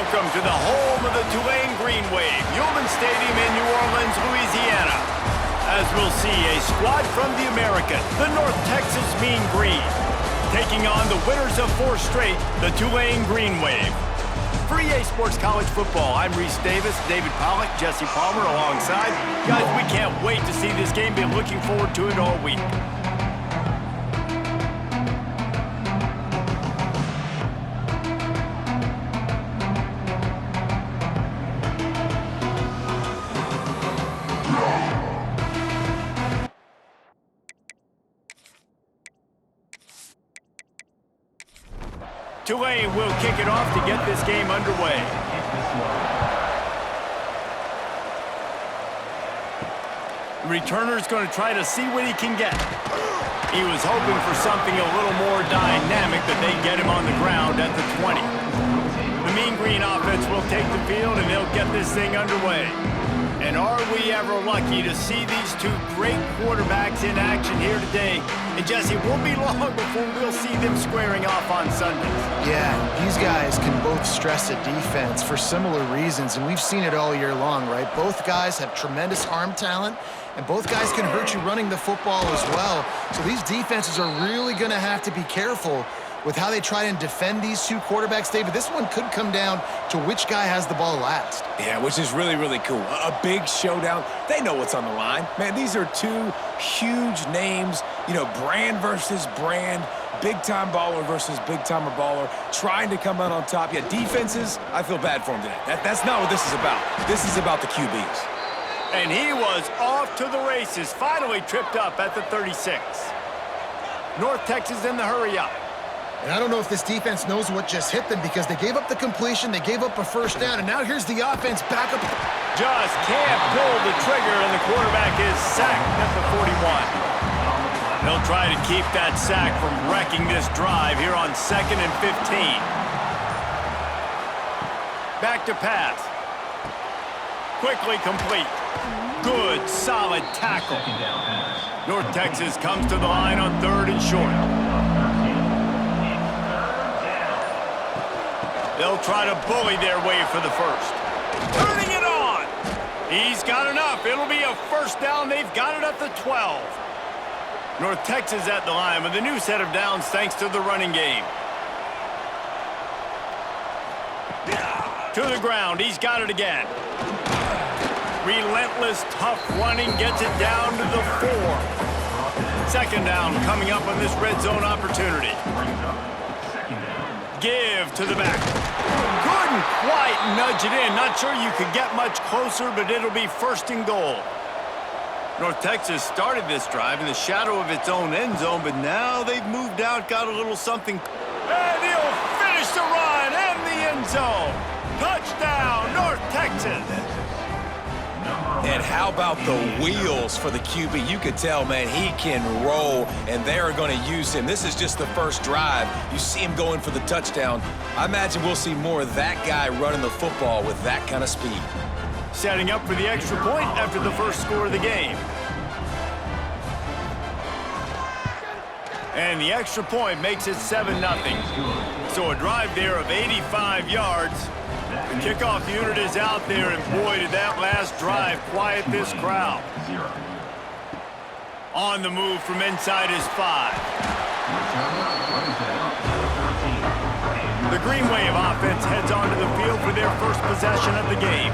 Welcome to the home of the Tulane Green Wave, Human Stadium in New Orleans, Louisiana. As we'll see a squad from the American, the North Texas Mean Green, taking on the winners of 4 straight, the Tulane Green Wave. For EA Sports College Football, I'm Reese Davis, David Pollack, Jesse Palmer alongside. Guys, we can't wait to see this game. Been looking forward to it all week. Tulane will kick it off to get this game underway. The returner's going to try to see what he can get. He was hoping for something a little more dynamic, but they get him on the ground at the 20. The Mean Green offense will take the field, and they'll get this thing underway. And are we ever lucky to see these 2 great quarterbacks in action here today? And Jesse, it won't be long before we'll see them squaring off on Sundays. Yeah, these guys can both stress a defense for similar reasons, and we've seen it all year long, right? Both guys have tremendous arm talent, and both guys can hurt you running the football as well. So these defenses are really going to have to be careful with how they try and defend these 2 quarterbacks, David. This one could come down to which guy has the ball last. Yeah, which is really, really cool. A big showdown. They know what's on the line. Man, these are 2 huge names, you know, brand versus brand, big-time baller versus big-timer baller, trying to come out on top. Yeah, defenses, I feel bad for them today. That's not what this is about. This is about the QBs. And he was off to the races, finally tripped up at the 36. North Texas in the hurry-up. And I don't know if this defense knows what just hit them because they gave up the completion, they gave up a first down, and now here's the offense back up. Just can't pull the trigger, and the quarterback is sacked at the 41. They'll try to keep that sack from wrecking this drive here on 2nd and 15. Back to pass. Quickly complete. Good, solid tackle. North Texas comes to the line on 3rd and short. They'll try to bully their way for the first. Turning it on! He's got enough. It'll be a first down. They've got it at the 12. North Texas at the line with a new set of downs thanks to the running game. To the ground. He's got it again. Relentless, tough running gets it down to the 4. 2nd down coming up on this red zone opportunity. Give to the back. Couldn't quite nudge it in. Not sure you could get much closer, but it'll be 1st and goal. North Texas started this drive in the shadow of its own end zone, but now they've moved out, got a little something. And he'll finish the run and the end zone. Touchdown, North Texas. And how about the wheels for the QB? You could tell, man, he can roll, and they are going to use him. This is just the first drive. You see him going for the touchdown. I imagine we'll see more of that guy running the football with that kind of speed. Setting up for the extra point after the first score of the game. And the extra point makes it 7-0. So a drive there of 85 yards. The kickoff unit is out there, and boy, did that last drive quiet this crowd. On the move from inside his 5. The Green Wave offense heads onto the field for their first possession of the game.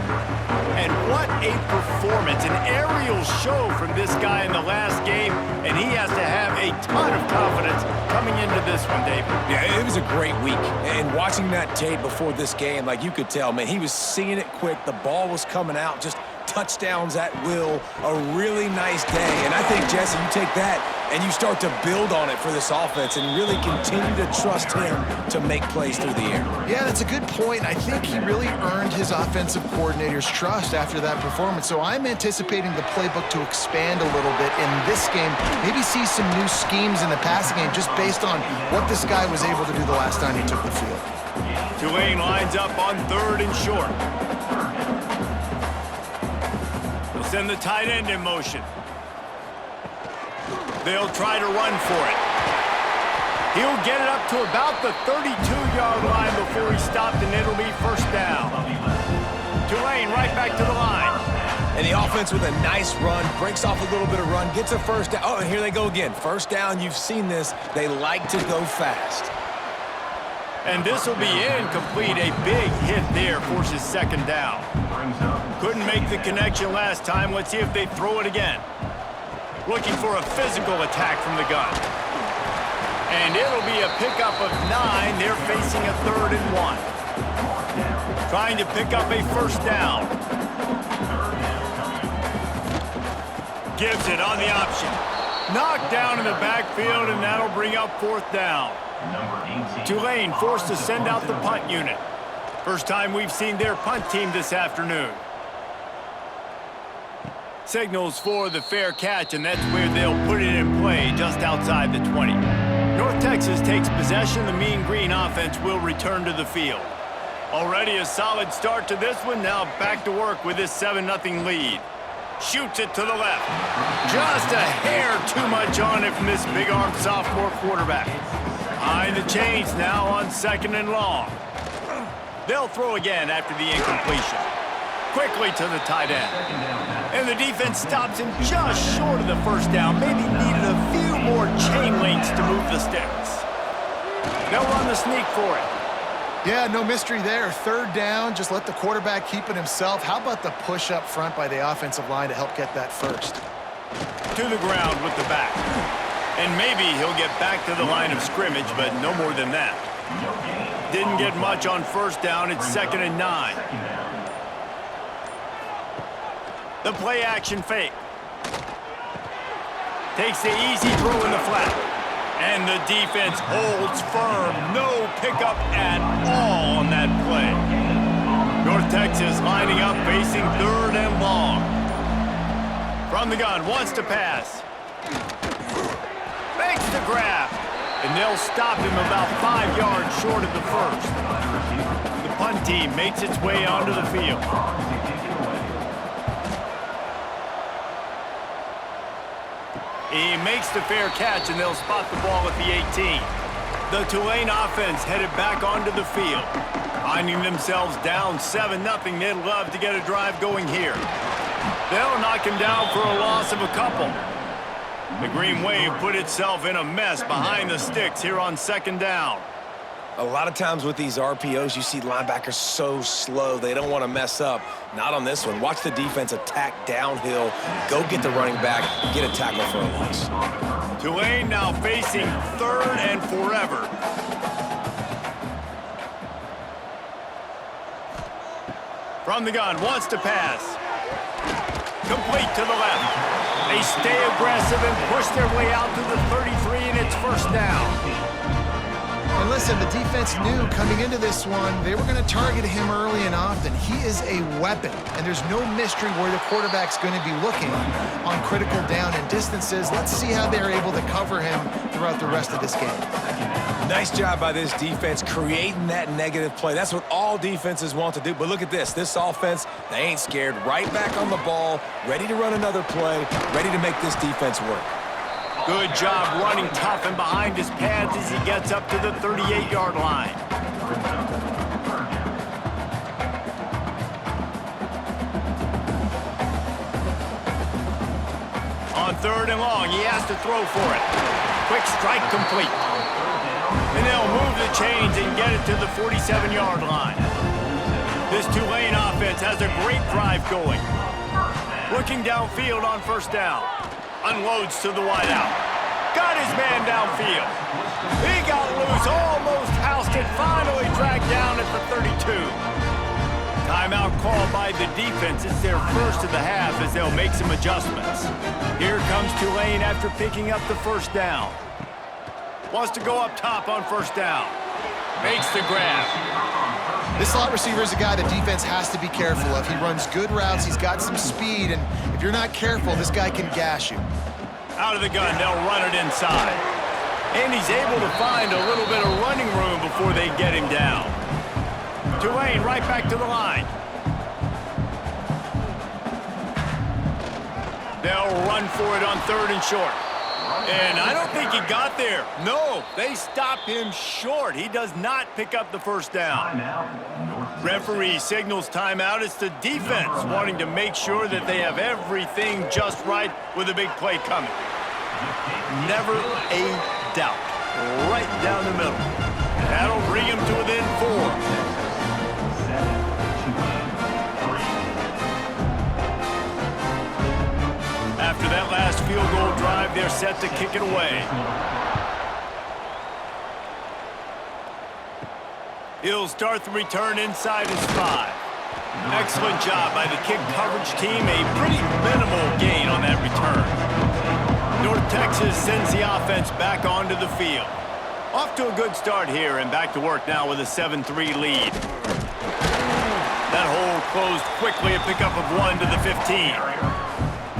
And what a performance, an aerial show from this guy in the last game, and he has to have a ton of confidence coming into this one, David. Yeah, it was a great week, and watching that tape before this game, like you could tell, man, he was seeing it quick, the ball was coming out, just touchdowns at will, a really nice day. And I think, Jesse, you take that and you start to build on it for this offense and really continue to trust him to make plays through the air. Yeah, that's a good point. I think he really earned his offensive coordinator's trust after that performance. So I'm anticipating the playbook to expand a little bit in this game, maybe see some new schemes in the passing game just based on what this guy was able to do the last time he took the field. Tulane lines up on 3rd and short. Send the tight end in motion. They'll try to run for it. He'll get it up to about the 32-yard line before he stopped, and it'll be first down. Tulane right back to the line. And the offense with a nice run, breaks off a little bit of run, gets a first down. Oh, and here they go again. First down, you've seen this. They like to go fast. And this will be incomplete. A big hit there forces second down. Couldn't make the connection last time. Let's see if they throw it again. Looking for a physical attack from the gun. And it'll be a pickup of 9. They're facing a 3rd and 1. Trying to pick up a first down. Gives it on the option. Knocked down in the backfield, and that'll bring up 4th down. Tulane forced to send out the punt unit. First time we've seen their punt team this afternoon. Signals for the fair catch, and that's where they'll put it in play, just outside the 20. North Texas takes possession. The Mean Green offense will return to the field. Already a solid start to this one. Now back to work with this 7-0 lead. Shoots it to the left. Just a hair too much on it from this big-armed sophomore quarterback. Behind the chains now on 2nd and long. They'll throw again after the incompletion. Quickly to the tight end. And the defense stops him just short of the first down. Maybe needed a few more chain links to move the sticks. They'll run the sneak for it. Yeah, no mystery there. 3rd down, just let the quarterback keep it himself. How about the push up front by the offensive line to help get that first? To the ground with the back. And maybe he'll get back to the line of scrimmage, but no more than that. Didn't get much on first down. It's 2nd and 9. The play action fake. Takes the easy throw in the flat. And the defense holds firm. No pickup at all on that play. North Texas lining up, facing 3rd and long. From the gun, wants to pass. Makes the grab. And they'll stop him about 5 yards short of the first. The punt team makes its way onto the field. He makes the fair catch, and they'll spot the ball at the 18. The Tulane offense headed back onto the field. Finding themselves down 7-0, they'd love to get a drive going here. They'll knock him down for a loss of a couple. The Green Wave put itself in a mess behind the sticks here on 2nd down. A lot of times with these RPOs, you see linebackers so slow, they don't want to mess up. Not on this one. Watch the defense attack downhill, go get the running back, get a tackle for a loss. Tulane now facing 3rd and forever. From the gun, wants to pass. Complete to the left. They stay aggressive and push their way out to the 33, and it's first down. And listen, the defense knew coming into this one, they were going to target him early and often. He is a weapon, and there's no mystery where the quarterback's going to be looking on critical down and distances. Let's see how they're able to cover him throughout the rest of this game. Nice job by this defense creating that negative play. That's what all defenses want to do. But look at this. This offense, they ain't scared. Right back on the ball, ready to run another play, ready to make this defense work. Good job running tough and behind his pads as he gets up to the 38-yard line. On 3rd and long, he has to throw for it. Quick strike complete. And they'll move the chains and get it to the 47-yard line. This Tulane offense has a great drive going. Looking downfield on first down. Unloads to the wideout. Got his man downfield. He got loose, almost housed it, finally dragged down at the 32. Timeout called by the defense. It's their first of the half as they'll make some adjustments. Here comes Tulane after picking up the first down. Wants to go up top on first down. Makes the grab. This slot receiver is a guy the defense has to be careful of. He runs good routes, he's got some speed, and if you're not careful, this guy can gash you. Out of the gun, they'll run it inside. And he's able to find a little bit of running room before they get him down. Tulane right back to the line. They'll run for it on 3rd and short. And I don't think he got there. No, they stop him short. He does not pick up the first down. Referee signals timeout. It's the defense wanting to make sure that they have everything just right with a big play coming. Never a doubt. Right down the middle. That'll bring him to within 4. After that last field goal drive, they're set to kick it away. He'll start the return inside his 5. Excellent job by the kick coverage team. A pretty minimal gain on that return. North Texas sends the offense back onto the field. Off to a good start here and back to work now with a 7-3 lead. That hole closed quickly, a pickup of 1 to the 15.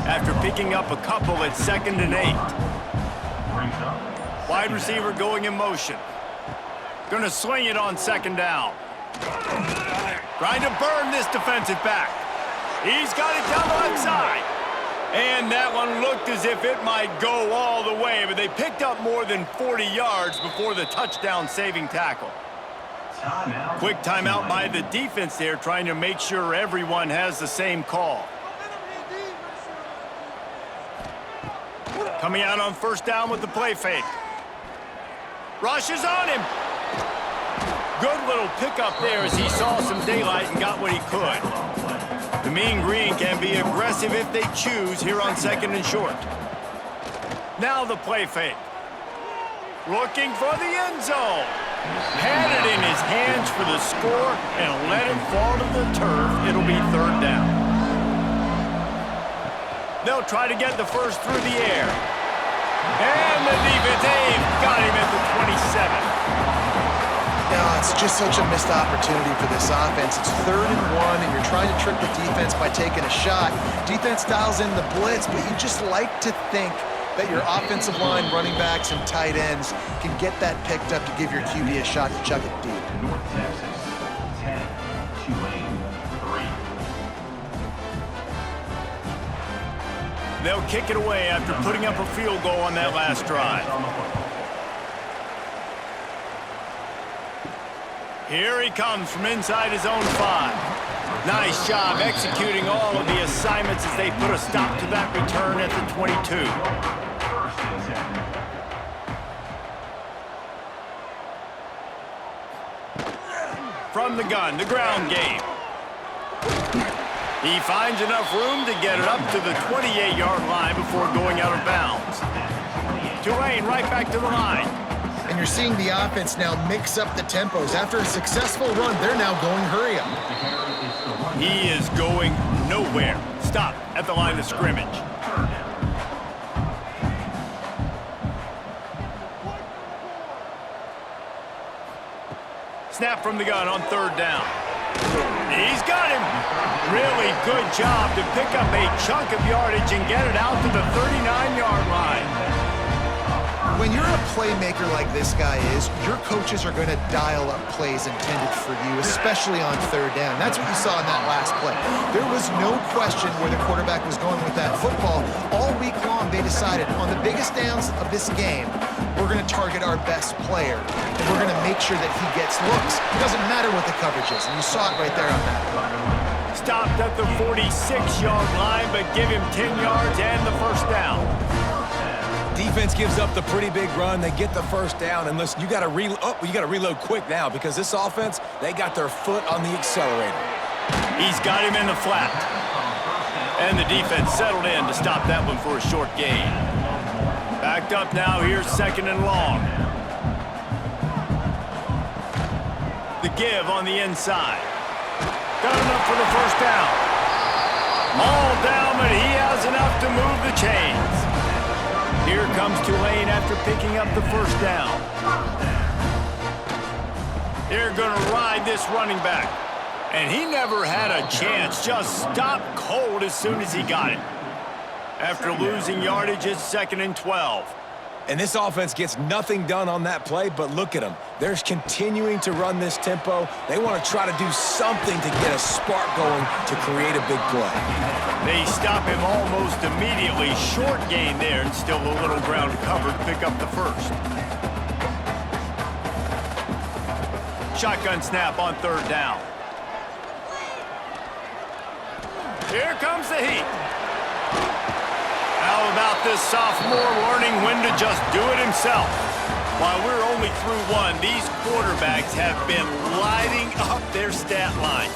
After picking up a couple at 2nd and 8. Wide receiver going in motion. Going to swing it on 2nd down. Trying to burn this defensive back. He's got it down the left side. And that one looked as if it might go all the way, but they picked up more than 40 yards before the touchdown-saving tackle. Quick timeout by the defense there, trying to make sure everyone has the same call. Coming out on 1st down with the play fake. Rushes on him. Good little pickup there as he saw some daylight and got what he could. The Mean Green can be aggressive if they choose here on 2nd and short. Now the play fake. Looking for the end zone. Had it in his hands for the score and let him fall to the turf. It'll be 3rd down. They'll try to get the first through the air. And the defense, they've got him at the 27. Now, it's just such a missed opportunity for this offense. It's 3rd and 1, and you're trying to trick the defense by taking a shot. Defense dials in the blitz, but you just like to think that your offensive line, running backs, and tight ends can get that picked up to give your QB a shot to chuck it deep. North Texas, 10, Tulane, 3. They'll kick it away after putting up a field goal on that last drive. Here he comes from inside his own 5. Nice job executing all of the assignments as they put a stop to that return at the 22. From the gun, the ground game. He finds enough room to get it up to the 28-yard line before going out of bounds. Tulane right back to the line. And you're seeing the offense now mix up the tempos. After a successful run, they're now going hurry up. He is going nowhere. Stop at the line of scrimmage. Snap from the gun on 3rd down. He's got him. Really good job to pick up a chunk of yardage and get it out to the 39-yard line. When you're a playmaker like this guy is, your coaches are going to dial up plays intended for you, especially on 3rd down. That's what you saw in that last play. There was no question where the quarterback was going with that football. All week long, they decided on the biggest downs of this game, we're going to target our best player, and we're going to make sure that he gets looks. It doesn't matter what the coverage is, and you saw it right there on that play. Stopped at the 46-yard line, but give him 10 yards and the 1st down. Defense gives up the pretty big run. They get the 1st down, and listen, you got to reload quick now because this offense, they got their foot on the accelerator. He's got him in the flat. And the defense settled in to stop that one for a short gain. Backed up now, here's 2nd and long. The give on the inside. Got enough for the 1st down. All down, but he has enough to move the chains. Here comes Tulane after picking up the 1st down. They're going to ride this running back. And he never had a chance. Just stopped cold as soon as he got it. After losing yardage, it's 2nd and 12. And this offense gets nothing done on that play, but look at them. They're continuing to run this tempo. They want to try to do something to get a spark going to create a big play. They stop him almost immediately. Short gain there, and still a little ground covered to pick up the first. Shotgun snap on third down. Here comes the heat. How about this sophomore learning when to just do it himself? While we're only through one, these quarterbacks have been lighting up their stat lines.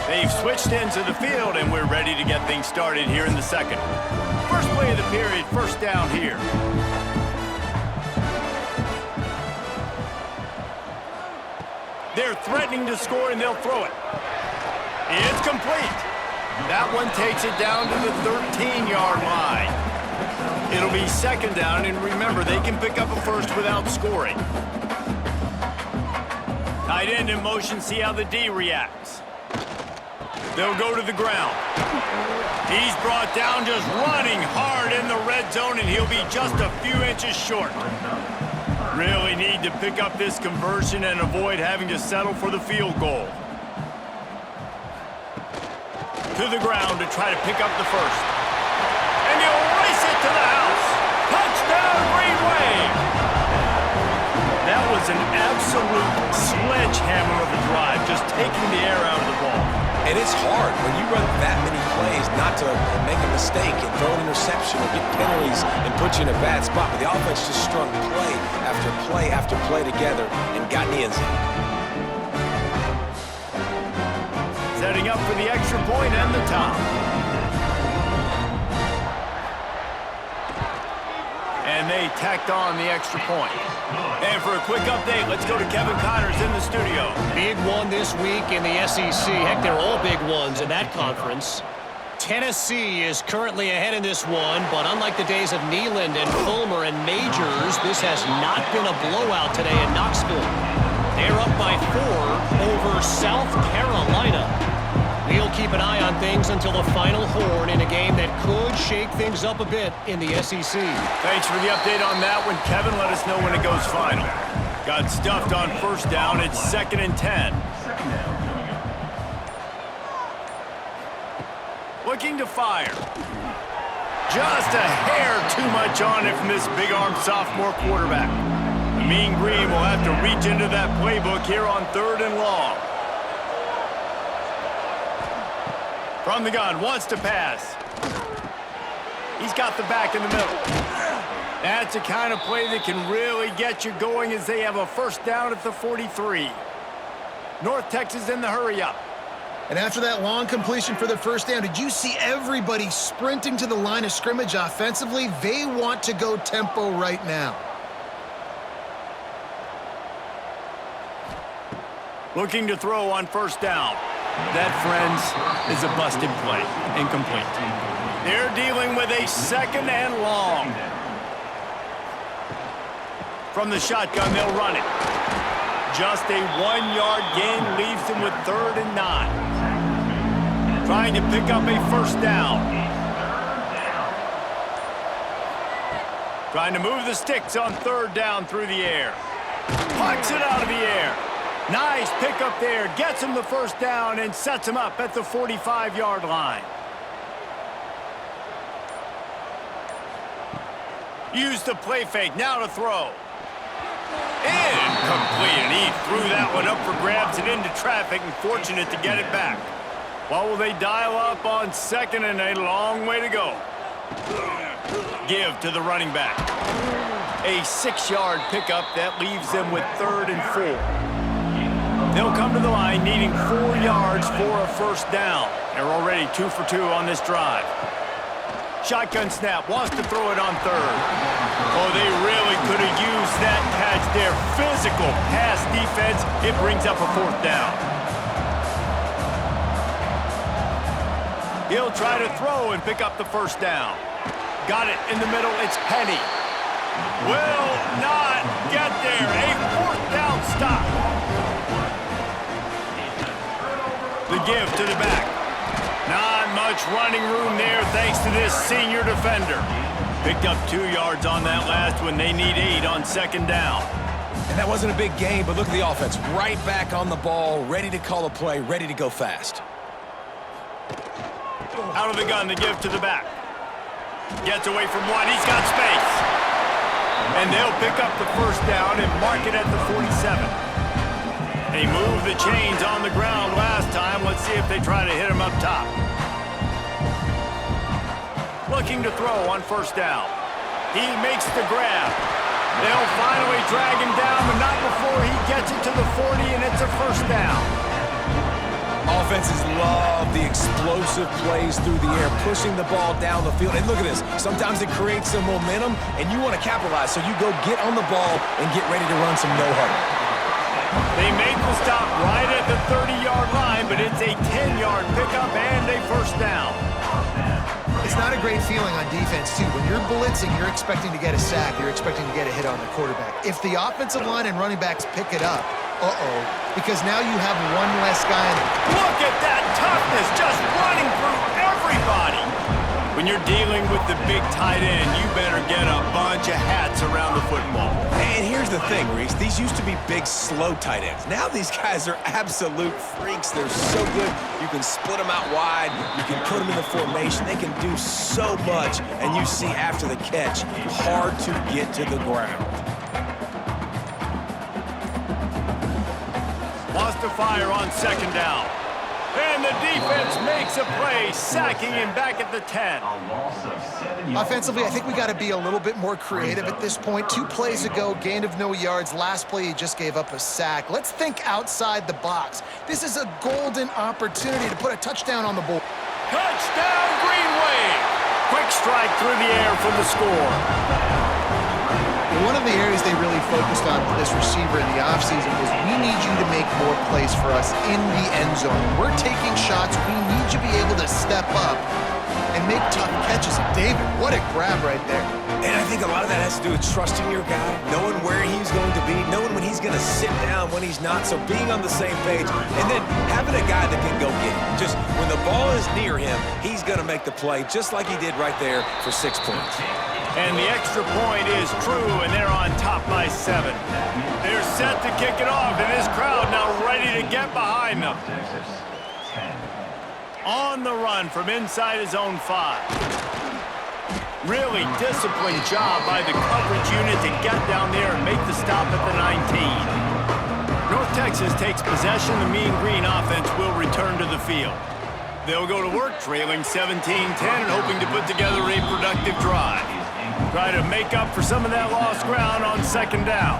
They've switched into the field, and we're ready to get things started here in the second. First play of the period, first down here. They're threatening to score, and they'll throw it. It's complete. That one takes it down to the 13-yard line. It'll be second down, and remember, they can pick up a first without scoring. Tight end in motion, see how the D reacts. They'll go to the ground. He's brought down just running hard in the red zone, and he'll be just a few inches short. Really need to pick up this conversion and avoid having to settle for the field goal. To the ground to try to pick up the first. And he'll race it to the house. Touchdown, Green Wave! That was an absolute sledgehammer of a drive, just taking the air out of the ball. And it's hard when you run that many plays not to make a mistake and throw an interception or get penalties and put you in a bad spot. But the offense just strung play after play after play together and got in the end zone. Setting up for the extra point and the top. And they tacked on the extra point. And for a quick update, let's go to Kevin Connors in the studio. Big one this week in the SEC. Heck, they're all big ones in that conference. Tennessee is currently ahead in this one, but unlike the days of Neyland and Fulmer and Majors, this has not been a blowout today in Knoxville. They're up by 4 over South Carolina. We'll keep an eye on things until the final horn in a game that could shake things up a bit in the SEC. Thanks for the update on that one, Kevin. Let us know when it goes final. Got stuffed on first down. It's 2nd and 10. Looking to fire. Just a hair too much on it from this big-armed sophomore quarterback. The Mean Green will have to reach into that playbook here on 3rd and long. From the gun, wants to pass. He's got the back in the middle. That's the kind of play that can really get you going as they have a first down at the 43. North Texas in the hurry-up. And after that long completion for the first down, did you see everybody sprinting to the line of scrimmage offensively? They want to go tempo right now. Looking to throw on first down. That, friends, is a busted play. Incomplete. They're dealing with a 2nd and long. From the shotgun, they'll run it. Just a 1-yard gain leaves them with 3rd and 9. Trying to pick up a first down. Trying to move the sticks on 3rd down through the air. Pucks it out of the air. Nice pickup there. Gets him the first down and sets him up at the 45-yard line. Use the play fake. Now to throw. Incomplete. And he threw that one up for grabs and into traffic, and fortunate to get it back. Well, will they dial up on 2nd and a long way to go? Give to the running back. A 6-yard pickup that leaves them with 3rd and 4. They'll come to the line needing 4 yards for a first down. They're already 2 for 2 on this drive. Shotgun snap, wants to throw it on 3rd. Oh, they really could have used that catch there. Physical pass defense. It brings up a 4th down. He'll try to throw and pick up the first down. Got it in the middle. It's Penny. Will not get there. A 4th give to the back. Not much running room there thanks to this senior defender. Picked up 2 yards on that last one. They need 8 on second down. And that wasn't a big gain, but look at the offense. Right back on the ball, ready to call a play, ready to go fast. Out of the gun to give to the back. Gets away from one. He's got space. And they'll pick up the first down and mark it at the 47. They moved the chains on the ground last time. Let's see if they try to hit him up top. Looking to throw on first down. He makes the grab. They'll finally drag him down, but not before he gets it to the 40, and it's a first down. Offenses love the explosive plays through the air, pushing the ball down the field. And look at this. Sometimes it creates some momentum, and you want to capitalize, so you go get on the ball and get ready to run some no-huddle. They make the stop right at the 30-yard line, but it's a 10-yard pickup and a first down. It's not a great feeling on defense, too. When you're blitzing, you're expecting to get a sack. You're expecting to get a hit on the quarterback. If the offensive line and running backs pick it up, because now you have one less guy in it. Look at that toughness, just running through everybody. When you're dealing with the big tight end, you better get a bunch of hats around the football. And here's the thing, Reese. These used to be big, slow tight ends. Now these guys are absolute freaks. They're so good. You can split them out wide. You can put them in the formation. They can do so much. And you see after the catch, hard to get to the ground. Wants to fire on second down. And the defense makes a play, sacking him back at the 10. Offensively, I think we got to be a little bit more creative at this point. 2 plays ago, gain of no yards. Last play, he just gave up a sack. Let's think outside the box. This is a golden opportunity to put a touchdown on the board. Touchdown, Green Wave! Quick strike through the air for the score. One of the areas they really focused on for this receiver in the offseason was we need you to make more plays for us in the end zone. We're taking shots. We need you to be able to step up and make tough catches. David, what a grab right there. And I think a lot of that has to do with trusting your guy, knowing where he's going to be, knowing when he's going to sit down, when he's not, so being on the same page, and then having a guy that can go get him. Just when the ball is near him, he's going to make the play, just like he did right there for 6 points. And the extra point is true, and they're on top by 7. They're set to kick it off, and this crowd now ready to get behind them. On the run from inside his own 5. Really disciplined job by the coverage unit to get down there and make the stop at the 19. North Texas takes possession. The Mean Green offense will return to the field. They'll go to work trailing 17-10 and hoping to put together a productive drive. Try to make up for some of that lost ground on second down.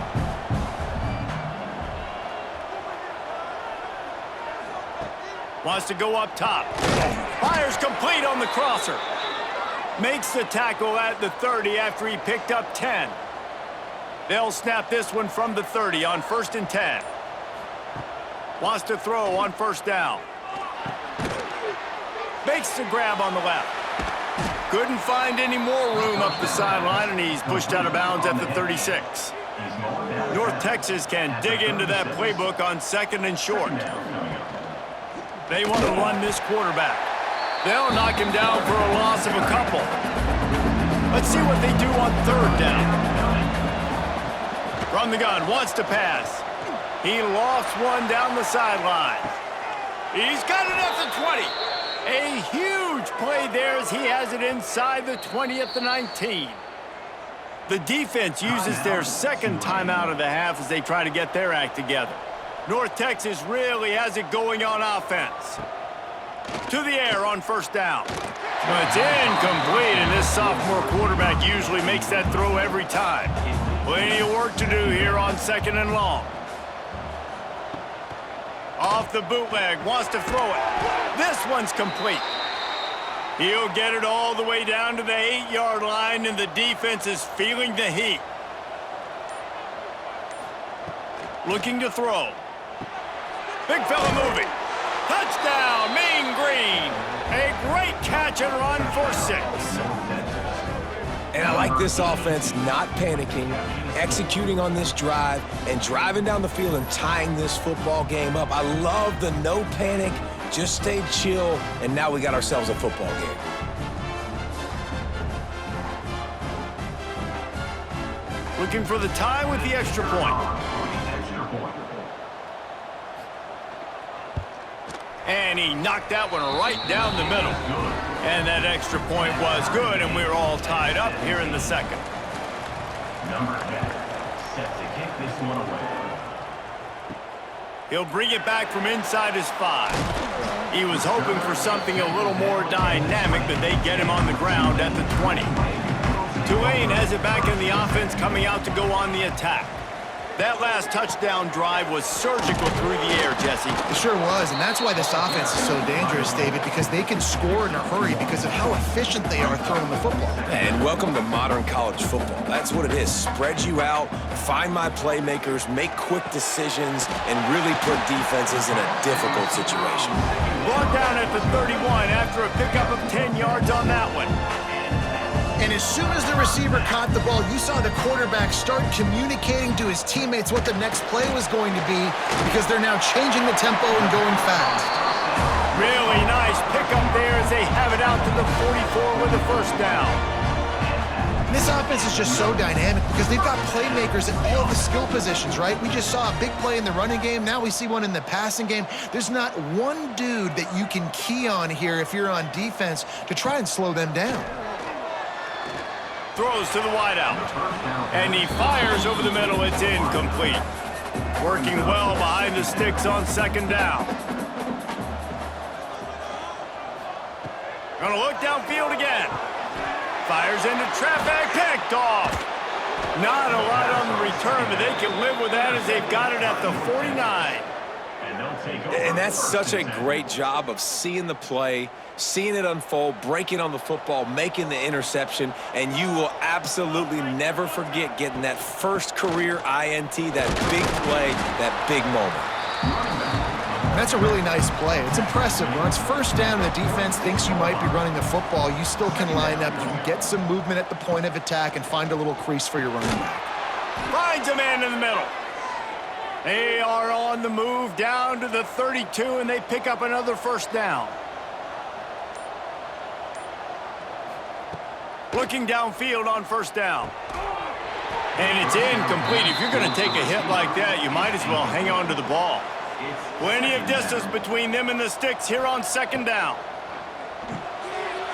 Wants to go up top. Fires complete on the crosser. Makes the tackle at the 30 after he picked up 10. They'll snap this one from the 30 on 1st and 10. Wants to throw on first down. Makes the grab on the left. Couldn't find any more room up the sideline, and he's pushed out of bounds at the 36. North Texas can dig into that playbook on 2nd and short. They want to run this quarterback. They'll knock him down for a loss of a couple. Let's see what they do on 3rd down. From the gun, wants to pass. He lost one down the sideline. He's got it at the 20. A huge play there as he has it inside the 20 at the 19. The defense uses their 2nd timeout of the half as they try to get their act together. North Texas really has it going on offense. To the air on first down. It's incomplete, and this sophomore quarterback usually makes that throw every time. Plenty of work to do here on 2nd and long. Off the bootleg, wants to throw it. This one's complete. He'll get it all the way down to the 8-yard line, and the defense is feeling the heat. Looking to throw. Big fella moving. Touchdown, Mean Green. A great catch and run for 6. And I like this offense not panicking, executing on this drive, and driving down the field and tying this football game up. I love the no panic, just stayed chill, and now we got ourselves a football game. Looking for the tie with the extra point. And he knocked that one right down the middle. And that extra point was good, and we're all tied up here in the second. Number 10, set to kick this one away. He'll bring it back from inside his 5. He was hoping for something a little more dynamic, but they get him on the ground at the 20. Tulane has it back in the offense, coming out to go on the attack. That last touchdown drive was surgical through the air, Jesse. It sure was, and that's why this offense is so dangerous, David, because they can score in a hurry because of how efficient they are throwing the football. And welcome to modern college football. That's what it is. Spread you out, find my playmakers, make quick decisions, and really put defenses in a difficult situation. Brought down at the 31 after a pickup of 10 yards on that one. And as soon as the receiver caught the ball, you saw the quarterback start communicating to his teammates what the next play was going to be because they're now changing the tempo and going fast. Really nice pickup there as they have it out to the 44 with a first down. And this offense is just so dynamic because they've got playmakers at all the skill positions, right? We just saw a big play in the running game. Now we see one in the passing game. There's not one dude that you can key on here if you're on defense to try and slow them down. Throws to the wideout. And he fires over the middle. It's incomplete. Working well behind the sticks on second down. Gonna look downfield again. Fires into traffic. Picked off. Not a lot on the return, but they can live with that as they've got it at the 49. And that's such a great job of seeing the play, seeing it unfold, breaking on the football, making the interception, and you will absolutely never forget getting that first career INT, that big play, that big moment. That's a really nice play. It's impressive. When it's first down and the defense thinks you might be running the football, you still can line up. You can get some movement at the point of attack and find a little crease for your running back. Finds a man in the middle. They are on the move down to the 32, and they pick up another first down. Looking downfield on first down. And it's incomplete. If you're going to take a hit like that, you might as well hang on to the ball. Plenty of distance between them and the sticks here on second down.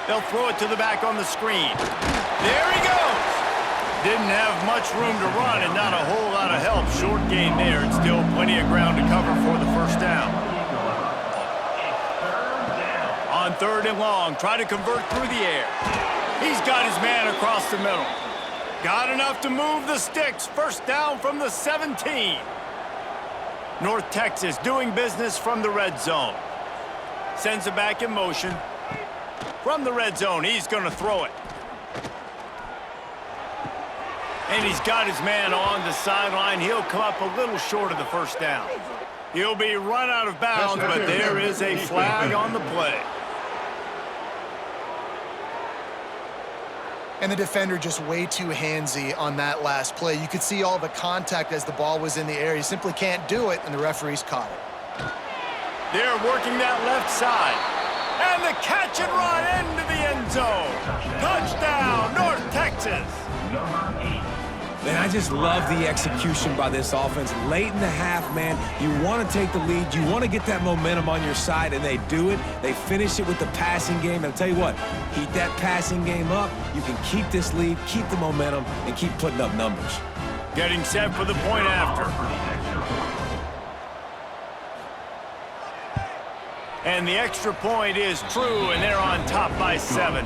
They'll throw it to the back on the screen. There he goes. Didn't have much room to run and not a whole lot of help. Short gain there and still plenty of ground to cover for the first down. On third and long, try to convert through the air. He's got his man across the middle. Got enough to move the sticks. First down from the 17. North Texas doing business from the red zone. Sends it back in motion. From the red zone, he's going to throw it. And he's got his man on the sideline. He'll come up a little short of the first down. He'll be run out of bounds, but there is a flag on the play. And the defender just way too handsy on that last play. You could see all the contact as the ball was in the air. He simply can't do it, and the referees caught it. They're working that left side. And the catch and run into the end zone. Touchdown, North Texas. Number 8. Man, I just love the execution by this offense. Late in the half, man, you want to take the lead. You want to get that momentum on your side, and they do it. They finish it with the passing game. And I'll tell you what, heat that passing game up. You can keep this lead, keep the momentum, and keep putting up numbers. Getting set for the point after. And the extra point is true, and they're on top by 7.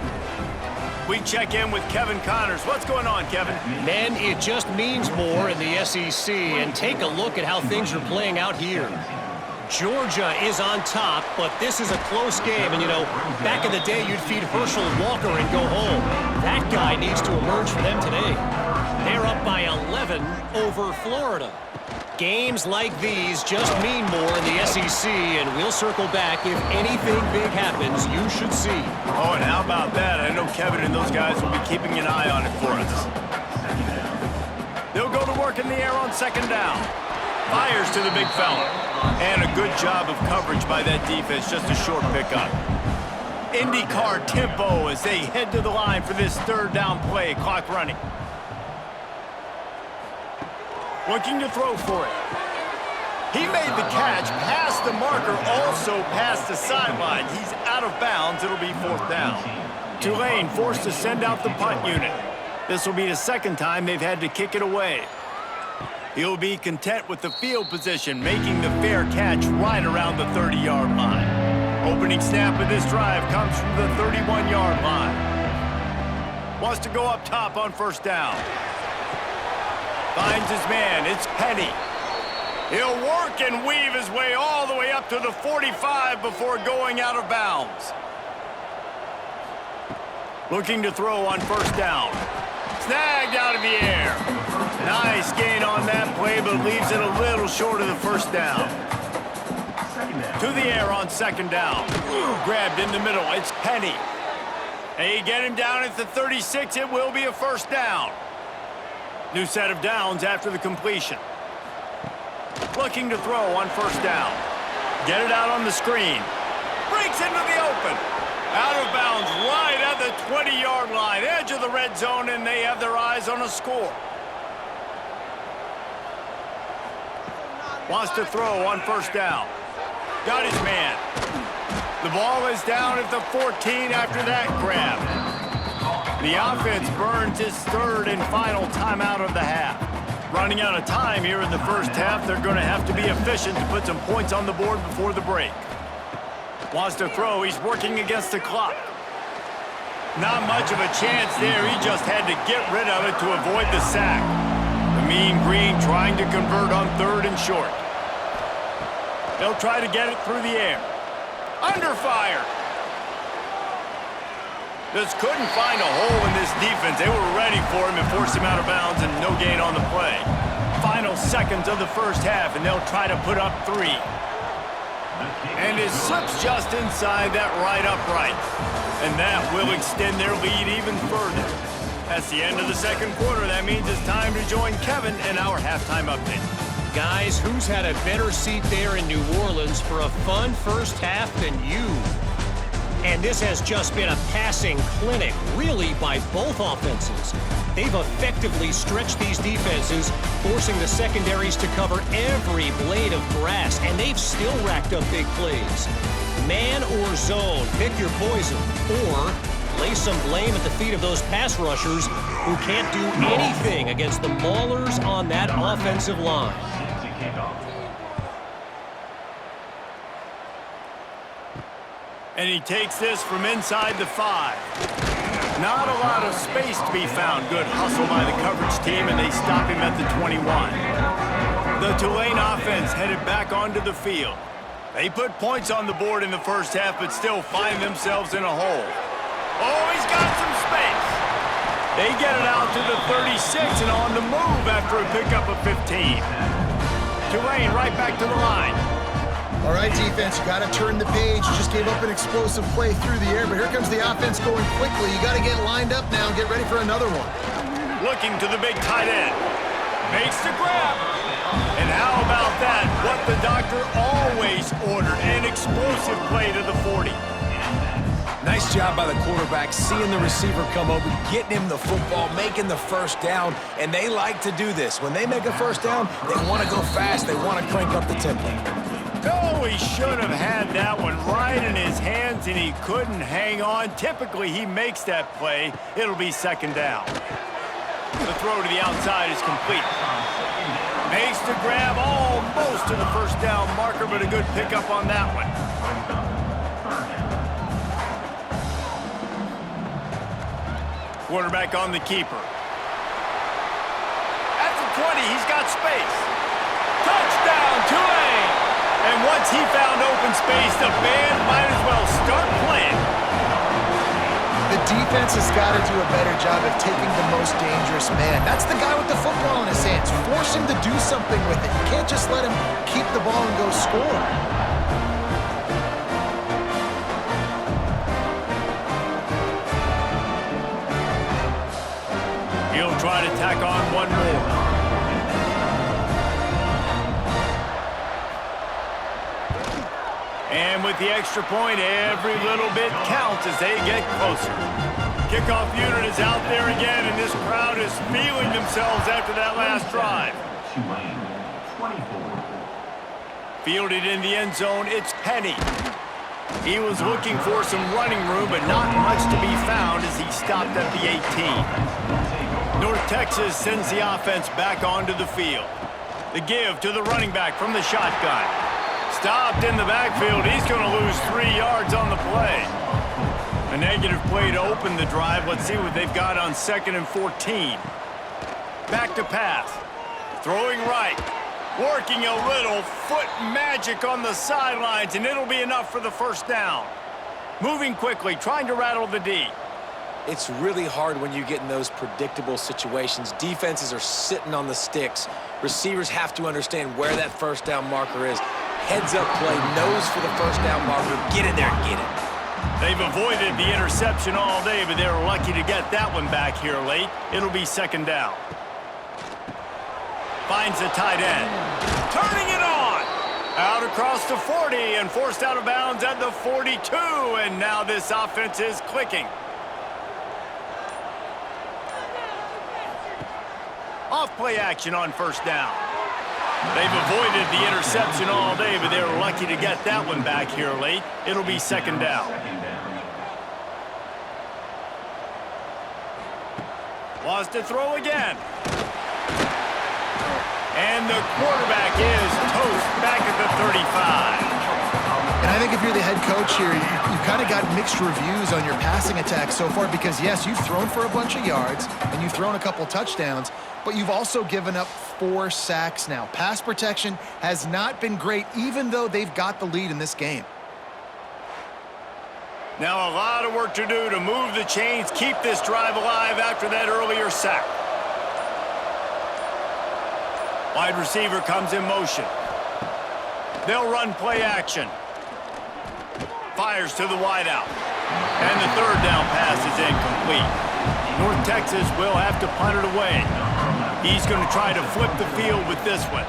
We check in with Kevin Connors. What's going on, Kevin? Man, it just means more in the SEC, and take a look at how things are playing out here. Georgia is on top, but this is a close game, and you know, back in the day, you'd feed Herschel Walker and go home. That guy needs to emerge for them today. They're up by 11 over Florida. Games like these just mean more in the SEC, and we'll circle back. If anything big happens, you should see. Oh, and how about that? I know Kevin and those guys will be keeping an eye on it for us. They'll go to work in the air on second down. Fires to the big fella. And a good job of coverage by that defense, just a short pickup. IndyCar tempo as they head to the line for this third down play. Clock running. Looking to throw for it. He made the catch, past the marker, also past the sideline. He's out of bounds. It'll be fourth down. Tulane forced to send out the punt unit. This will be the second time they've had to kick it away. He'll be content with the field position, making the fair catch right around the 30-yard line. Opening snap of this drive comes from the 31-yard line. Wants to go up top on first down. Finds his man. It's Penny. He'll work and weave his way all the way up to the 45 before going out of bounds. Looking to throw on first down. Snagged out of the air. Nice gain on that play, but leaves it a little short of the first down. To the air on second down. Grabbed in the middle. It's Penny. They get him down at the 36. It will be a first down. New set of downs after the completion. Looking to throw on first down. Get it out on the screen. Breaks into the open. Out of bounds right at the 20-yard line. Edge of the red zone, and they have their eyes on a score. Wants to throw on first down. Got his man. The ball is down at the 14 after that grab. The offense burns its third and final timeout of the half. Running out of time here in the first half, they're going to have to be efficient to put some points on the board before the break. Wants to throw. He's working against the clock. Not much of a chance there. He just had to get rid of it to avoid the sack. The Mean Green trying to convert on third and short. They'll try to get it through the air. Under fire. Just couldn't find a hole in this defense. They were ready for him and forced him out of bounds, and no gain on the play. Final seconds of the first half, and they'll try to put up 3. And it slips just inside that right upright. And that will extend their lead even further. That's the end of the second quarter. That means it's time to join Kevin in our halftime update. Guys, who's had a better seat there in New Orleans for a fun first half than you? And this has just been a passing clinic, really, by both offenses. They've effectively stretched these defenses, forcing the secondaries to cover every blade of grass, and they've still racked up big plays. Man or zone, pick your poison, or lay some blame at the feet of those pass rushers who can't do anything against the maulers on that offensive line. And he takes this from inside the 5. Not a lot of space to be found. Good hustle by the coverage team, and they stop him at the 21. The Tulane offense headed back onto the field. They put points on the board in the first half, but still find themselves in a hole. Oh, he's got some space. They get it out to the 36 and on the move after a pickup of 15. Tulane right back to the line. All right, defense, you got to turn the page. You just gave up an explosive play through the air, but here comes the offense going quickly. You got to get lined up now and get ready for another one. Looking to the big tight end. Makes the grab. And how about that? What the doctor always ordered, an explosive play to the 40. Nice job by the quarterback, seeing the receiver come over, getting him the football, making the first down, and they like to do this. When they make a first down, they want to go fast. They want to crank up the tempo. Oh, he should have had that one right in his hands, and he couldn't hang on. Typically, he makes that play. It'll be second down. The throw to the outside is complete. Makes the grab almost to the first down marker, but a good pickup on that one. Quarterback on the keeper. At the 20, he's got space. Touchdown, Tulane! And once he found open space, the band might as well start playing. The defense has got to do a better job of taking the most dangerous man. That's the guy with the football in his hands. Force him to do something with it. You can't just let him keep the ball and go score. He'll try to tack on one more. And with the extra point, every little bit counts as they get closer. Kickoff unit is out there again, and this crowd is feeling themselves after that last drive. Tulane, 24. Fielded in the end zone, it's Penny. He was looking for some running room, but not much to be found as he stopped at the 18. North Texas sends the offense back onto the field. The give to the running back from the shotgun. Stopped in the backfield. He's going to lose 3 yards on the play. A negative play to open the drive. Let's see what they've got on 2nd and 14. Back to pass. Throwing right. Working a little foot magic on the sidelines, and it'll be enough for the first down. Moving quickly, trying to rattle the D. It's really hard when you get in those predictable situations. Defenses are sitting on the sticks. Receivers have to understand where that first down marker is. Heads up play, nose for the first down marker. Get in there and get it. They've avoided the interception all day, but they're lucky to get that one back here late. It'll be 2nd down. Finds the tight end. Turning it on! Out across the 40 and forced out of bounds at the 42. And now this offense is clicking. Off play action on 1st down. They've avoided the interception all day, but they're lucky to get that one back here late. It'll be 2nd down. Wants to throw again. And the quarterback is toast back at the 35. And I think if you're the head coach here, you've kind of got mixed reviews on your passing attack so far because, yes, you've thrown for a bunch of yards and you've thrown a couple touchdowns, but you've also given up 4 sacks now. Pass protection has not been great, even though they've got the lead in this game. Now a lot of work to do to move the chains, keep this drive alive after that earlier sack. Wide receiver comes in motion. They'll run play action. Fires to the wideout. And the 3rd down pass is incomplete. North Texas will have to punt it away. He's going to try to flip the field with this one.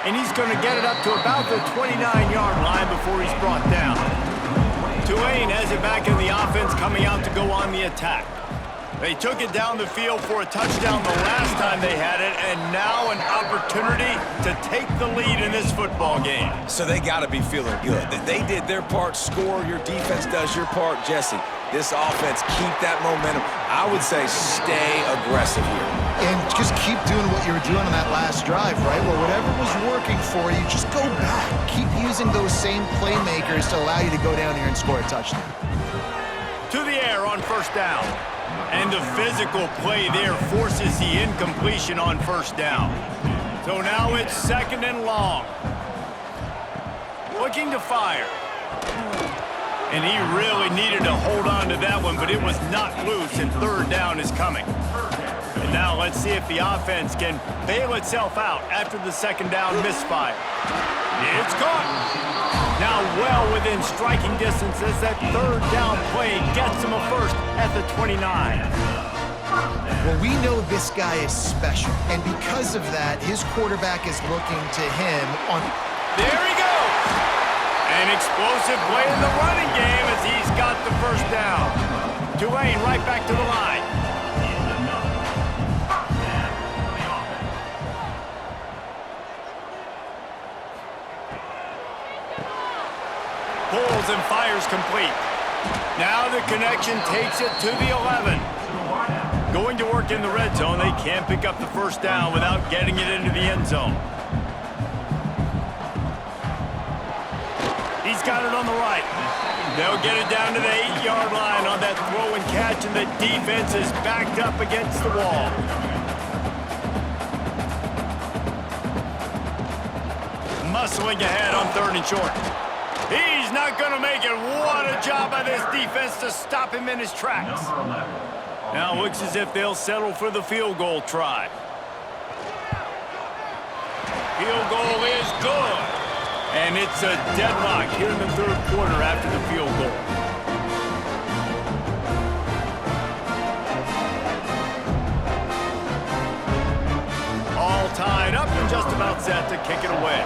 And he's going to get it up to about the 29-yard line before he's brought down. Tulane has it back in the offense, coming out to go on the attack. They took it down the field for a touchdown the last time they had it, and now an opportunity to take the lead in this football game. So they got to be feeling good. That they did their part, score, your defense does your part. Jesse, this offense, keep that momentum. I would say stay aggressive here. And just keep doing what you were doing on that last drive, right? Well, whatever was working for you, just go back. Keep using those same playmakers to allow you to go down here and score a touchdown. To the air on 1st down. And the physical play there forces the incompletion on 1st down. So now it's 2nd and long. Looking to fire. And he really needed to hold on to that one, but it was not loose, and 3rd down is coming. And now let's see if the offense can bail itself out after the 2nd down misfire. It's caught. Now well within striking distance as that 3rd down play gets him a first at the 29. Well, we know this guy is special, and because of that, his quarterback is looking to him on... There he goes! An explosive play in the running game as he's got the 1st down. Tulane right back to the line. Pulls and fires complete. Now the connection takes it to the 11. Going to work in the red zone. They can't pick up the 1st down without getting it into the end zone. He's got it on the right. They'll get it down to the 8-yard line on that throw and catch, and the defense is backed up against the wall. Muscling ahead on 3rd and short. He's not going to make it. What a job by this defense to stop him in his tracks. Now looks as if they'll settle for the field goal try. Field goal is good. And it's a deadlock here in the 3rd quarter after the field goal. just about set to kick it away.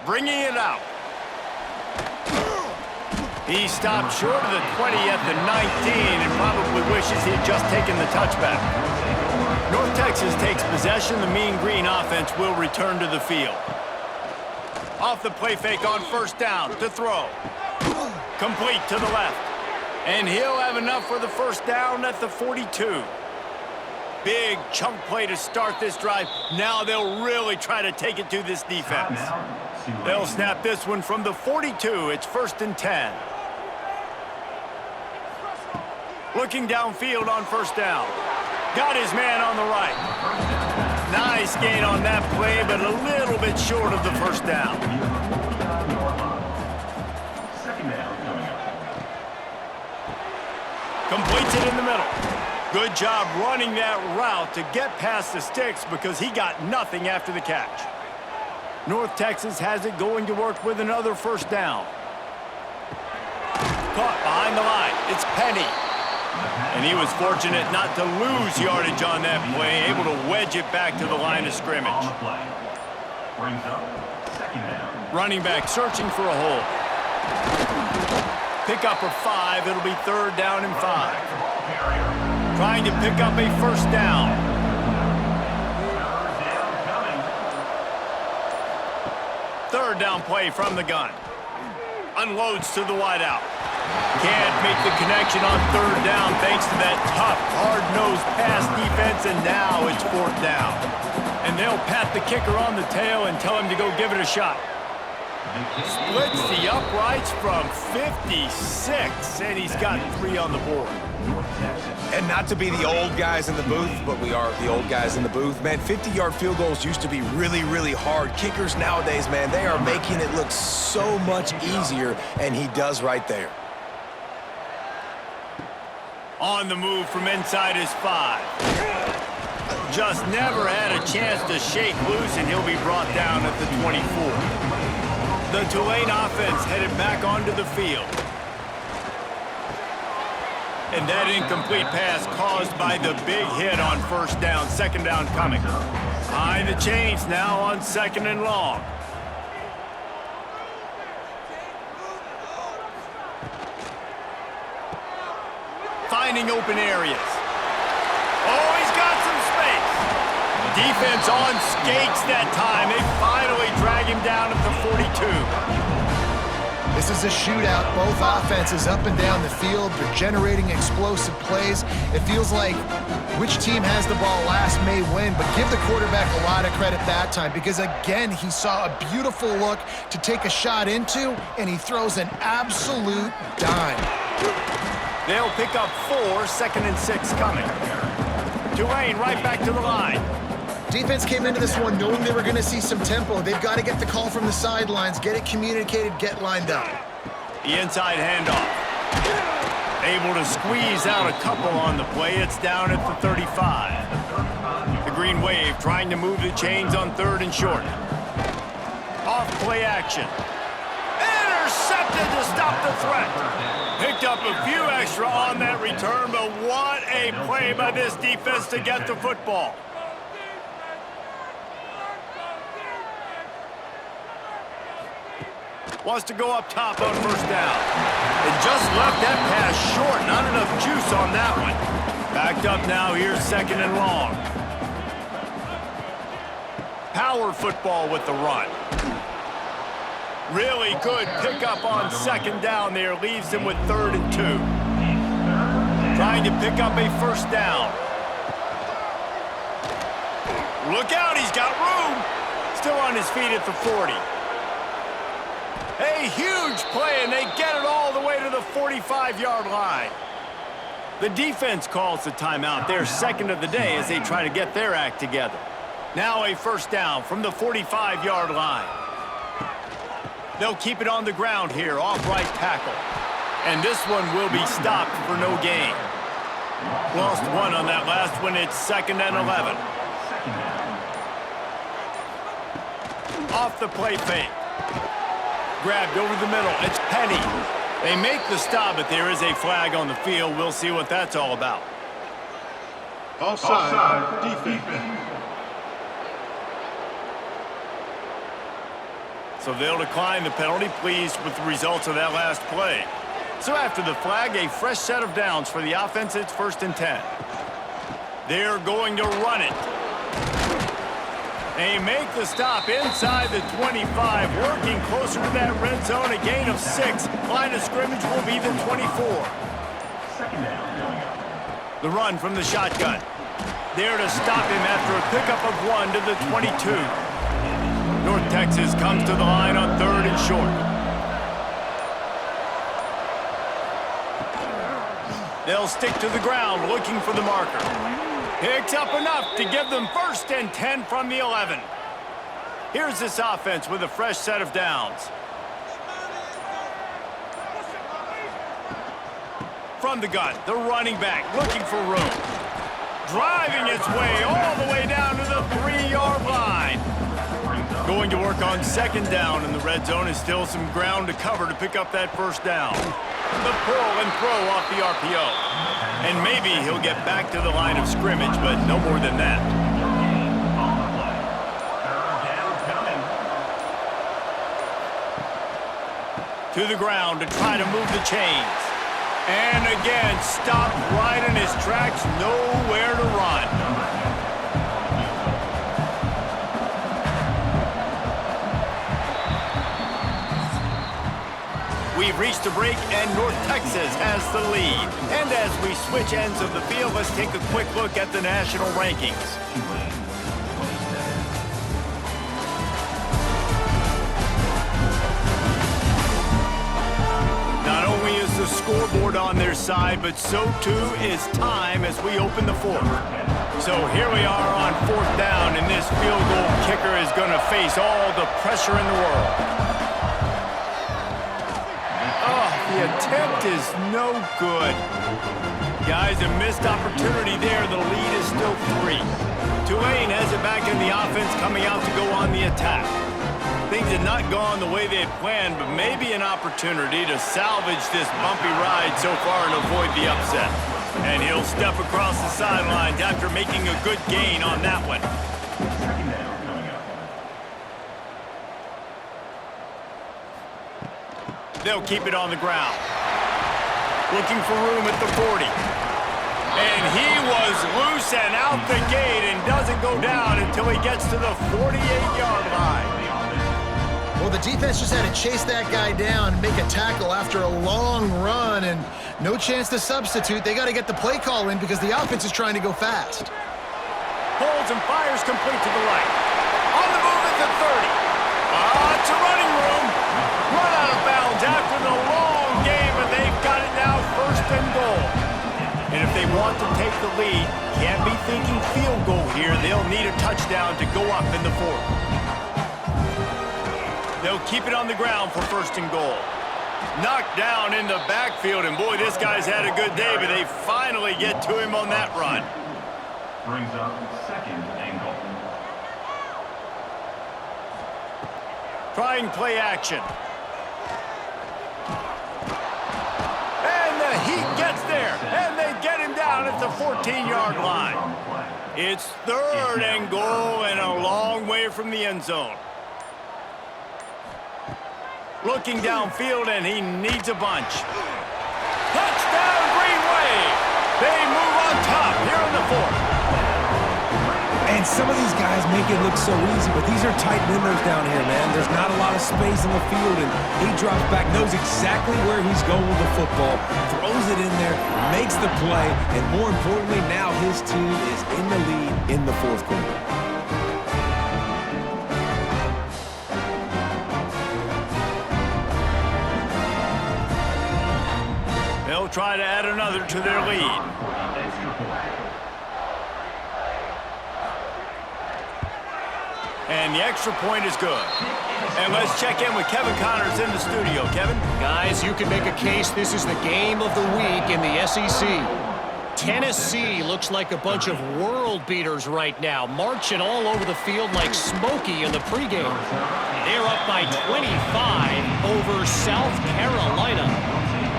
Bringing it out. He stopped short of the 20 at the 19 and probably wishes he had just taken the touchback. North Texas takes possession. The Mean Green offense will return to the field. Off the play fake on first down to throw. Complete to the left. And he'll have enough for the first down at the 42. Big chunk play to start this drive. Now they'll really try to take it to this defense. They'll snap this one from the 42. It's 1st and 10. Looking downfield on first down. Got his man on the right. Nice gain on that play, but a little bit short of the first down. Completes it in the middle. Good job running that route to get past the sticks because he got nothing after the catch. North Texas has it going to work with another first down. Caught behind the line. It's Penny. And he was fortunate not to lose yardage on that play, able to wedge it back to the line of scrimmage. Running back searching for a hole. Pick up a 5. It'll be 3rd down and 5. Trying to pick up a first down. Third down play from the gun. Unloads to the wideout. Can't make the connection on 3rd down thanks to that tough, hard-nosed pass defense, and now it's 4th down. And they'll pat the kicker on the tail and tell him to go give it a shot. Splits the uprights from 56, and he's got 3 on the board. And not to be the old guys in the booth, but we are the old guys in the booth. Man, 50-yard field goals used to be really, really hard. Kickers nowadays, man, they are making it look so much easier, and he does right there. On the move from inside his 5. Just never had a chance to shake loose, and he'll be brought down at the 24. The Tulane offense headed back onto the field. And that incomplete pass caused by the big hit on first down, 2nd down coming. Behind the chains now on 2nd and long. Finding open areas. Oh, he's got some space. Defense on skates that time. They finally drag him down at the 42. This is a shootout. Both offenses up and down the field. They're generating explosive plays. It feels like which team has the ball last may win, but give the quarterback a lot of credit that time because, again, he saw a beautiful look to take a shot into, and he throws an absolute dime. They'll pick up 4, 2nd and 6 coming. Tulane right back to the line. Defense came into this one knowing they were going to see some tempo. They've got to get the call from the sidelines, get it communicated, get lined up. The inside handoff. Able to squeeze out a couple on the play. It's down at the 35. The Green Wave trying to move the chains on 3rd and short. Off play action. Intercepted to stop the threat. Picked up a few extra on that return, but what a play by this defense to get the football. Wants to go up top on first down. And just left that pass short. Not enough juice on that one. Backed up now. Here's 2nd and long. Power football with the run. Really good pickup on 2nd down there. Leaves him with 3rd and 2. Trying to pick up a first down. Look out. He's got room. Still on his feet at the 40. A huge play, and they get it all the way to the 45-yard line. The defense calls the timeout. They're 2nd of the day as they try to get their act together. Now a first down from the 45-yard line. They'll keep it on the ground here, off right tackle. And this one will be stopped for no gain. Lost 1 on that last one. It's 2nd and 11. Off the play fake. Grabbed over the middle. It's Penny. They make the stop, but there is a flag on the field. We'll see what that's all about. Offside defense. So they'll decline the penalty, pleased with the results of that last play. So after the flag, a fresh set of downs for the offense. It's 1st and 10. They're going to run it. They make the stop inside the 25, working closer to that red zone, a gain of 6. Line of scrimmage will be the 24. Second down coming up. The run from the shotgun. There to stop him after a pickup of 1 to the 22. North Texas comes to the line on 3rd and short. They'll stick to the ground looking for the marker. Picks up enough to give them 1st and 10 from the 11. Here's this offense with a fresh set of downs. From the gun, the running back looking for room. Driving its way all the way down to the 3-yard line. Going to work on 2nd down in the red zone is still some ground to cover to pick up that 1st down. The pull and throw off the RPO. And maybe he'll get back to the line of scrimmage, but no more than that. To the ground to try to move the chains. And again, stopped right in his tracks, nowhere to run. We've reached a break, and North Texas has the lead. And as we switch ends of the field, let's take a quick look at the national rankings. Tulane, 27. Not only is the scoreboard on their side, but so too is time as we open the 4th. So here we are on 4th down, and this field goal kicker is going to face all the pressure in the world. The attempt is no good. Guys, a missed opportunity there. The lead is still 3. Tulane has it back in the offense, coming out to go on the attack. Things had not gone the way they had planned, but maybe an opportunity to salvage this bumpy ride so far and avoid the upset. And he'll step across the sidelines after making a good gain on that one. Second down coming up. They'll keep it on the ground. Looking for room at the 40. And he was loose and out the gate and doesn't go down until he gets to the 48-yard line. Well, the defense just had to chase that guy down and make a tackle after a long run, and no chance to substitute. They got to get the play call in because the offense is trying to go fast. Holds and fires complete to the right. On the move at the 30. It's a running room. Run out of bounds after the long game, and they've got it now 1st and goal. And if they want to take the lead, can't be thinking field goal here. They'll need a touchdown to go up in the 4th. They'll keep it on the ground for 1st and goal. Knocked down in the backfield, and boy, this guy's had a good day, but they finally get to him on that run. Brings up 2nd and goal. Trying play action. And the heat gets there, and they get him down at the 14-yard line. It's 3rd and goal and a long way from the end zone. Looking downfield, and he needs a bunch. Touchdown, Green Wave! They move on top here in the 4th. And some of these guys make it look so easy, but these are tight windows down here, man. There's not a lot of space in the field, and he drops back, knows exactly where he's going with the football, throws it in there, makes the play, and more importantly, now his team is in the lead in the 4th quarter. They'll try to add another to their lead. And the extra point is good. And let's check in with Kevin Connors in the studio. Kevin? Guys, you can make a case this is the game of the week in the SEC. Tennessee looks like a bunch of world beaters right now, marching all over the field like Smokey in the pregame. They're up by 25 over South Carolina.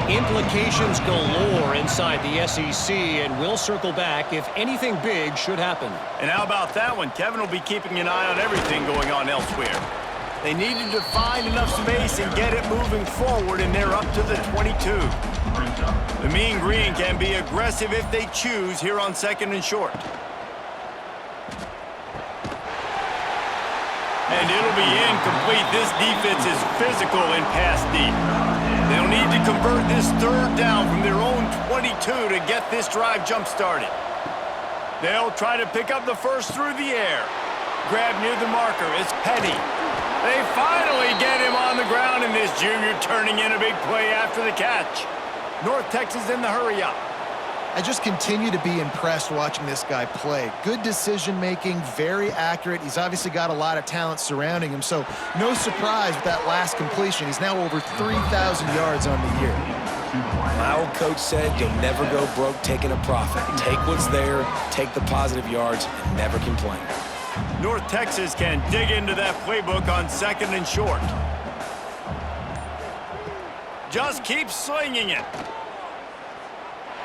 Implications galore inside the SEC, and we'll circle back if anything big should happen. And how about that one? Kevin will be keeping an eye on everything going on elsewhere. They needed to find enough space and get it moving forward, and they're up to the 22. The Mean Green can be aggressive if they choose here on 2nd and short. And it'll be incomplete. This defense is physical and pass deep. They'll need to convert this 3rd down from their own 22 to get this drive jump-started. They'll try to pick up the first through the air. Grab near the marker. It's Petty. They finally get him on the ground, and this junior turning in a big play after the catch. North Texas in the hurry-up. I just continue to be impressed watching this guy play. Good decision-making, very accurate. He's obviously got a lot of talent surrounding him, so no surprise with that last completion. He's now over 3,000 yards on the year. My old coach said you'll never go broke taking a profit. Take what's there, take the positive yards, and never complain. North Texas can dig into that playbook on 2nd and short. Just keep slinging it.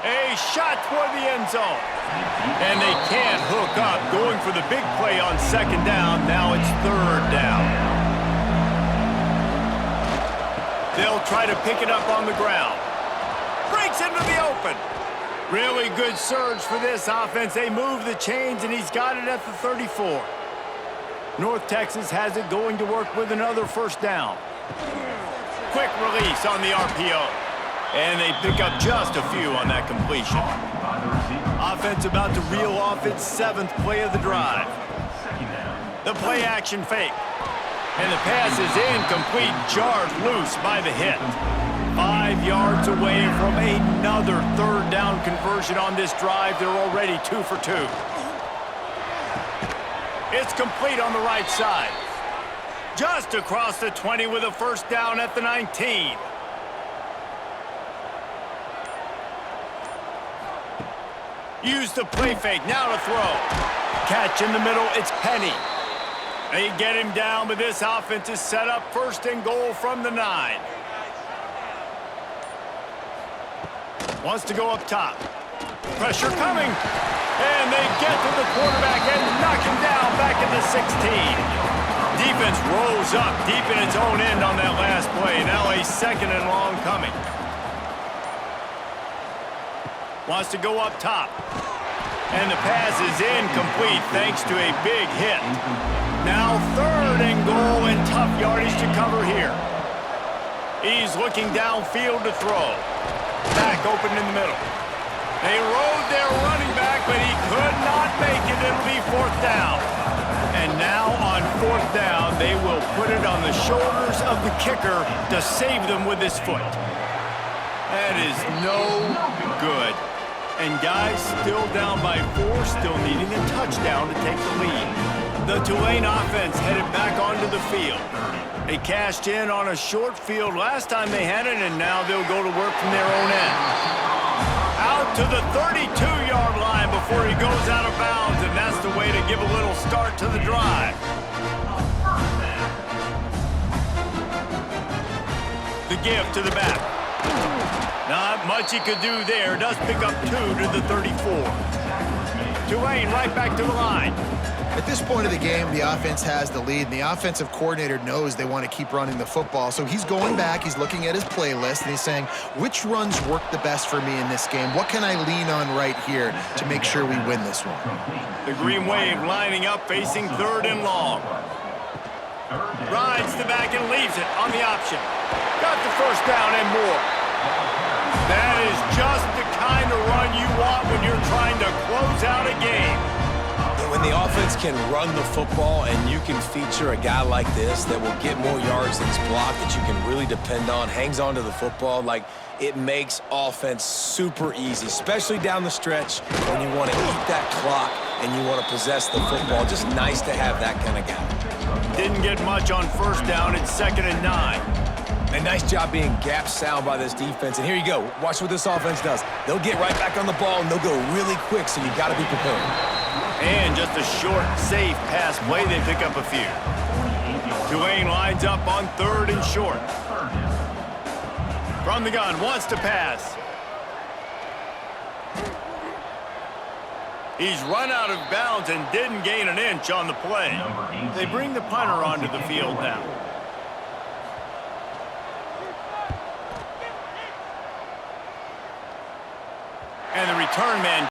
A shot toward the end zone. And they can't hook up, going for the big play on 2nd down. Now it's 3rd down. They'll try to pick it up on the ground. Breaks into the open. Really good surge for this offense. They move the chains, and he's got it at the 34. North Texas has it going to work with another 1st down. Quick release on the RPO. And they pick up just a few on that completion. Offense about to reel off its 7th play of the drive. The play action fake. And the pass is incomplete, jarred loose by the hit. 5 yards away from another 3rd down conversion on this drive. They're already 2 for 2. It's complete on the right side. Just across the 20 with a 1st down at the 19. Use the play fake, now to throw. Catch in the middle, it's Penny. They get him down, but this offense is set up 1st and goal from the 9. Wants to go up top. Pressure coming. And they get to the quarterback and knock him down back at the 16. Defense rolls up deep in its own end on that last play. Now a 2nd and long coming. Wants to go up top. And the pass is incomplete thanks to a big hit. Now 3rd and goal and tough yardage to cover here. He's looking downfield to throw. Back open in the middle. They rode their running back, but he could not make it. It'll be 4th down. And now on 4th down, they will put it on the shoulders of the kicker to save them with his foot. That is no good. And guys, still down by 4, still needing a touchdown to take the lead. The Tulane offense headed back onto the field. They cashed in on a short field last time they had it, and now they'll go to work from their own end. Out to the 32-yard line before he goes out of bounds, and that's the way to give a little start to the drive. The give to the back. Not much he could do there. Does pick up 2 to the 34. Tulane right back to the line. At this point of the game, the offense has the lead, and the offensive coordinator knows they want to keep running the football. So he's going back, he's looking at his playlist, and he's saying, which runs work the best for me in this game? What can I lean on right here to make sure we win this one? The Green Wave lining up, facing 3rd and long. Rides the back and leaves it on the option. Got the 1st down and more. That is just the kind of run you want when you're trying to close out a game. When the offense can run the football and you can feature a guy like this that will get more yards than his block, that you can really depend on, hangs on to the football, like it makes offense super easy, especially down the stretch when you want to eat that clock and you want to possess the football. Just nice to have that kind of guy. Didn't get much on 1st down. It's 2nd and 9. And nice job being gap sound by this defense. And here you go. Watch what this offense does. They'll get right back on the ball, and they'll go really quick, so you got to be prepared. And just a short, safe pass play. They pick up a few. Tulane lines up on 3rd and short. From the gun, wants to pass. He's run out of bounds and didn't gain an inch on the play. They bring the punter onto the field now. And the return man